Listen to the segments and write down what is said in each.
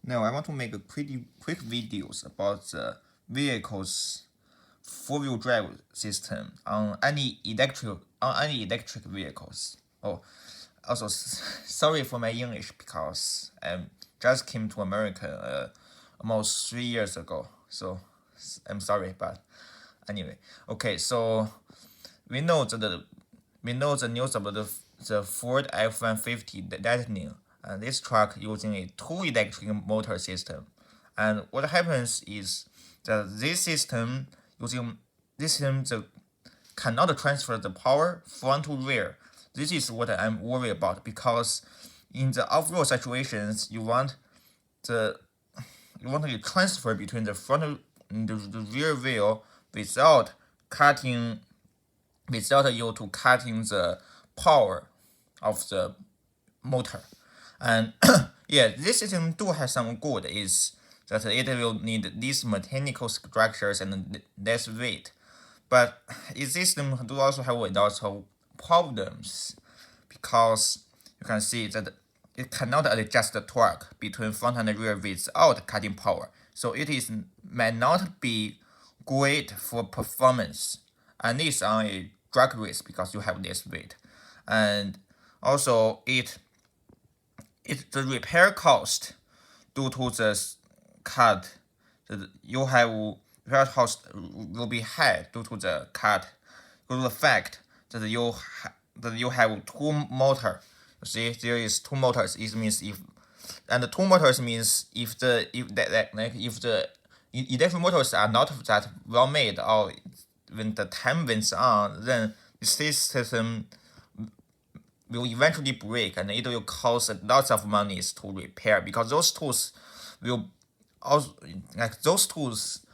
Now I want to make a pretty quick videos about the vehicle's four-wheel drive system on any electric vehicles. Oh, also sorry for my English because I just came to America almost 3 years ago. So I'm sorry, but anyway, okay. So we know that we know the news about the Ford F-150 Lightning, and this truck using a two electric motor system. And what happens is that this system cannot transfer the power front to rear. This is what I'm worried about because in the off-road situations, the you want to transfer between the front and the rear wheel without cutting without you to cutting the power of the motor. And yeah, this system do have some good is that it will need these mechanical structures and less weight. But this system do also have a lot of problems because you can see that it cannot adjust the torque between front and rear without cutting power. So might not be great for performance, and this on a drag race because you have this weight. And also the repair cost due to the cut that you have repair cost will be high due to the cut, due to the fact that you have two motor. You see, there is two motors. It means and the two motors means if the electric motors are not that well made, or when the time went on, then this system will eventually break and it will cost lots of money to repair because those tools will also those tools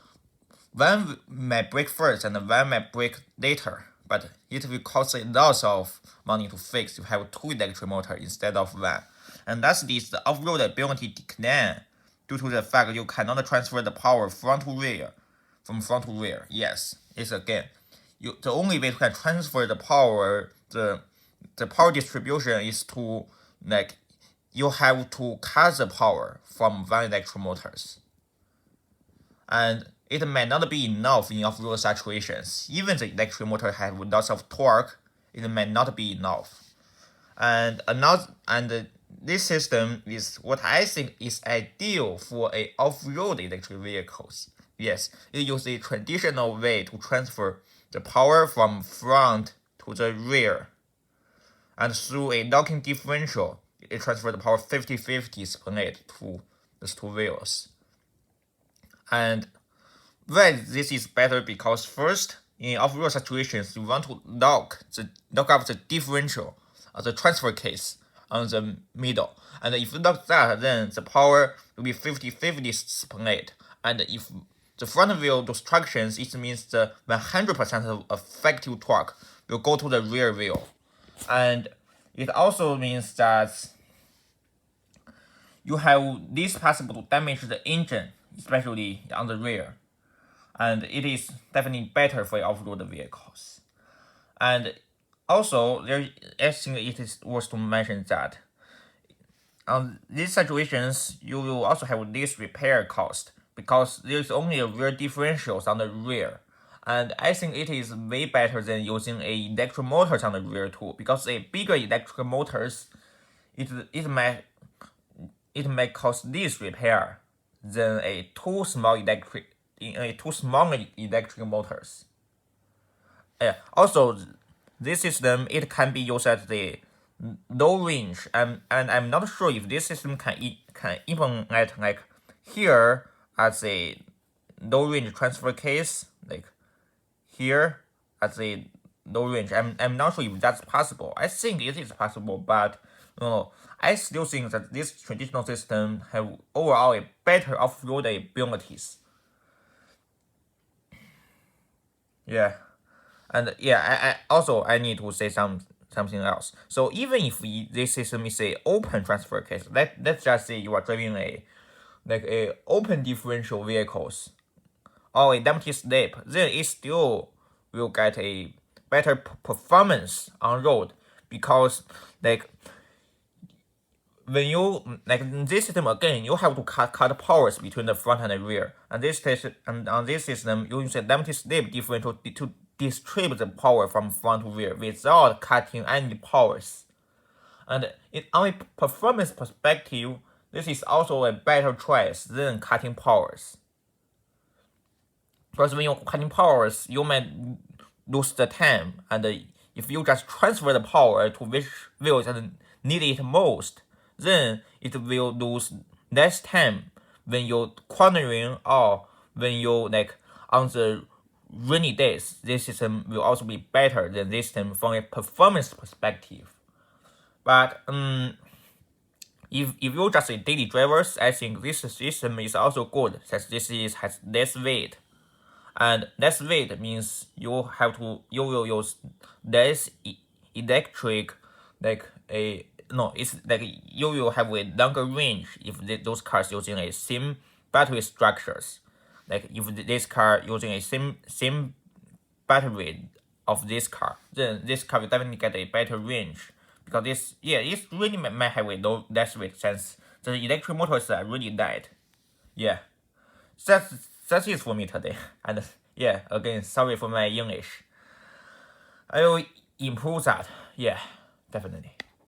one might break first and one might break later, but it will cost a lot of money to fix. You have two electric motors instead of one, and that's the off-road ability decline due to the fact you cannot transfer the power from front to rear. Yes, it's again, the only way to can transfer the power, the power distribution is to you have to cut the power from one electric motors, and it might not be enough in off-road situations. Even the electric motor have lots of torque, it might not be enough. And this system is what I think is ideal for a off-road electric vehicles. Yes, it uses a traditional way to transfer the power from front to the rear. And through a locking differential, it transfers the power 50-50 split to these two wheels. And why this is better because first, in off-road situations, you want to lock up the differential of the transfer case on the middle. And if you lock that, then the power will be 50-50 split. And if the front wheel destructions, it means the 100% of effective torque will go to the rear wheel. And it also means that you have this possible to damage the engine, especially on the rear. And it is definitely better for off-road vehicles. And also, I think it is worth to mention that on these situations, you will also have this repair cost because there's only a rear differentials on the rear. And I think it is way better than using a electric motors on the rear too, because a bigger electric motors, it might cost this repair than a too small electric motors. Also, this system it can be used at the low range, and I'm not sure if this system can even like here as a low range transfer case, like here as a low range. I'm not sure if that's possible. I think it is possible, but I still think that this traditional system have overall a better off-road abilities. Yeah, and yeah, I need to say something else. So even if this system is a open transfer case, let's just say you are driving a open differential vehicles or a empty slip, then it still will get a better performance on road because when you like in this system again, you have to cut powers between the front and the rear. And on this system, you use a limited slip difference to distribute the power from front to rear without cutting any powers. And on a performance perspective, this is also a better choice than cutting powers. Because when you're cutting powers, you might lose the time, and if you just transfer the power to which wheels need it most, then it will lose less time when you're cornering or when you like on the rainy days. This system will also be better than this system from a performance perspective. But if you're just a daily drivers, I think this system is also good since this has less weight. And less weight means you will use less electric, it's like you will have a longer range if those cars using a same battery structures. Like if this car using a same battery of this car, then this car will definitely get a better range because it really might have a less weight since the electric motors are really light. Yeah. That's it for me today. And yeah, again, sorry for my English. I will improve that. Yeah, definitely.